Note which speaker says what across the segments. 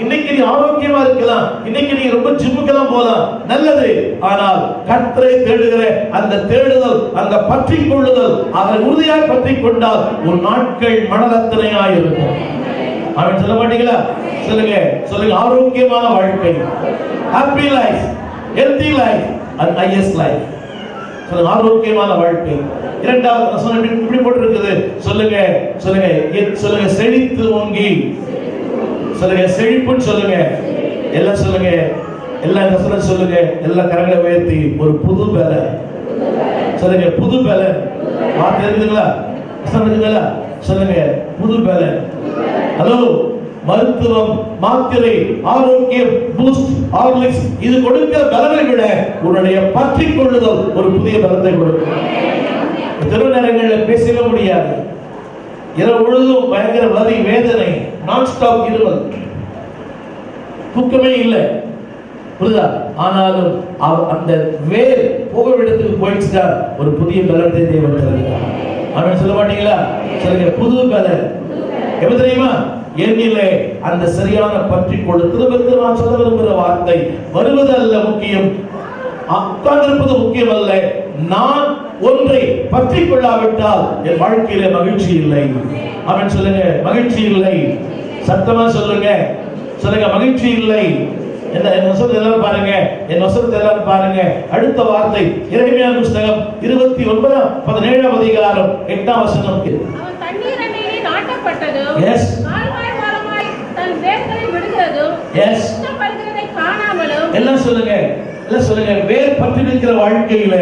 Speaker 1: இன்னைக்கு நீ ஆரோக்கியமா இருக்கலாம், இன்னைக்கு நீ ரொம்ப ஜிம்முக்கெல்லாம் போலாம், நல்லது. ஆனால் கர்த்தரை தேடுகிற அந்த தேடுதல், அந்த பற்றிக் கொள்ளுதல், அதை உறுதியாக பற்றிக் கொண்டால் ஒரு நாட்கள் மனரத்தனையாய் இருக்கும். அவன் சொல்ல மாட்டீங்களா? சொல்லுங்க சொல்லுங்க. ஆரோக்கியமான வாழ்க்கை, happy life, healthy life and highest life. சொல்லுங்க ஆரோக்கியமான வாழ்க்கை. இரண்டாவது வசனம் இப்படி போட்டிருக்குது. சொல்லுங்க சொல்லுங்க சொல்லுங்க. செழித்து ஓங்கி. சொல்லுங்க செழிப்புன்னு சொல்லுங்க. எல்லாம் சொல்லுங்க. எல்லா வசனம் சொல்லுங்க. எல்லா கரங்களை உயர்த்தி ஒரு புது பலன். சொல்லுங்க புது பலன். வார்த்தை இருக்குதுங்களா? வசனம் இருக்குதுங்களா? சொல்லுங்க புது பலன். ஹலோ, மருத்துவம், மாத்திரை, ஆரோக்கியம், பூஸ்ட், ஹார்லிக்ஸ் இது கொடுக்கிற பலனை விட உன்னுடைய பற்றிக் கொள்ளுதல் ஒரு புதிய பலத்தை கொடுக்கும். எத்தனை நேரங்களில் பேசவே முடியாது, இரவு முழுதும் பயங்கர வலி, வேதனை, நான் ஸ்டாப் இருமல், தூக்கமே இல்லை, புரியுதா? ஆனாலும் அந்த வேர் போக இடத்துக்கு போயிடுச்சுட்டா ஒரு புதிய பலத்தை தேவன் தருகிறார். அவன் சொல்ல மாட்டீங்களா? சொல்லுங்க புது பலன். எப்ப தெரியுமா? என்னிலே அந்த சரியான பற்றிக் கொள்ள. திரும்ப நான் சொல்ல விரும்புகிற வார்த்தை, வருவது அல்ல முக்கியம், உட்கார்ந்திருப்பது முக்கியம் அல்ல. நான் ஒன்றை பற்றிக் கொள்ளாவிட்டால் என் வாழ்க்கையில மகிழ்ச்சி இல்லை. அவன் சொல்லுங்க மகிழ்ச்சி இல்லை. சத்தமா சொல்லுங்க சொல்லுங்க மகிழ்ச்சி இல்லை. என் வசனத்தை எல்லாரும் பாருங்க, என் வசனத்தை எல்லாரும் பாருங்க. அடுத்த வார்த்தை எரேமியா புத்தகம் 29:17 அதிகாரம் 8 வசனம்.
Speaker 2: அவன் தண்ணீர் அண்டையிலே நாட்டப்பட்டதும்,
Speaker 1: எஸ்,
Speaker 2: ஆழ்வாய் மரமாய் தன் வேர்களை விடுகிறதும்,
Speaker 1: எஸ்,
Speaker 2: பல்கிறதை காணாமலும்.
Speaker 1: எல்லாம் சொல்லுங்க எல்லாம் சொல்லுங்க. வேர் பற்றி இருக்கிற வாழ்க்கையில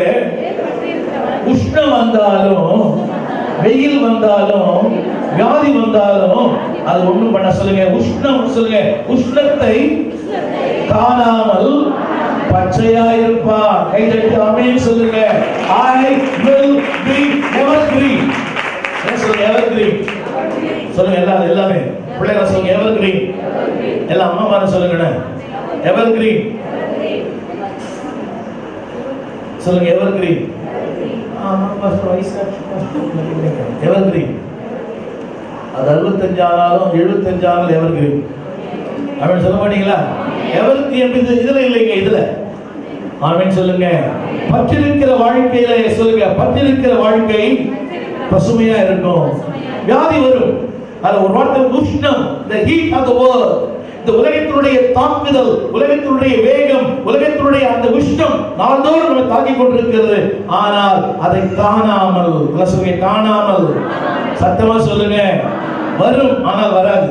Speaker 1: உஷ்ணம் வந்தாலும், வெயில் வந்தாலும், வியாதி வந்தாலும் அது ஒண்ணும் பண்ண. சொல்லுங்க உஷ்ணம். சொல்லுங்க உஷ்ணத்தை காணாமல் பச்சையாயிருப்பார். கைதட்டி ஆமென் சொல்லுங்க. I will be evergreen. சொல்லுங்க evergreen. சொல்லுங்க எல்லாமே பிள்ளைங்க சொல்லுங்க evergreen. எல்லாம் அம்மா மார சொல்லுங்க evergreen. சொல்லுங்க evergreen. Pastor வைசாட்சி evergreen. அது 65 ஆனாலும் 75 ஆனாலும் evergreen. ஆமென் சொல்ல மாட்டீங்களா? evergreen இதுல இல்லைங்க, இதுல ஆமென் சொல்லுங்க. பற்றிருக்கிற வாழ்க்கையில சொல்லுங்க பற்றிருக்கிற வாழ்க்கை பசுமையா இருக்கும். வியாதி வரும், அது ஒரு வார்த்தை உஷ்ணம், the heat of the world. இந்த உலகத்தினுடைய தாக்குதல், உலகத்தினுடைய வேகம், உலகத்தினுடைய அந்த உஷ்ணம் நாள்தோறும் நம்ம தாக்கிக் கொண்டிருக்கிறது. ஆனால் அதை காணாமல், சொல்லுங்க காணாமல், சத்தமா சொல்லுங்க. வரும் ஆனால் வராது.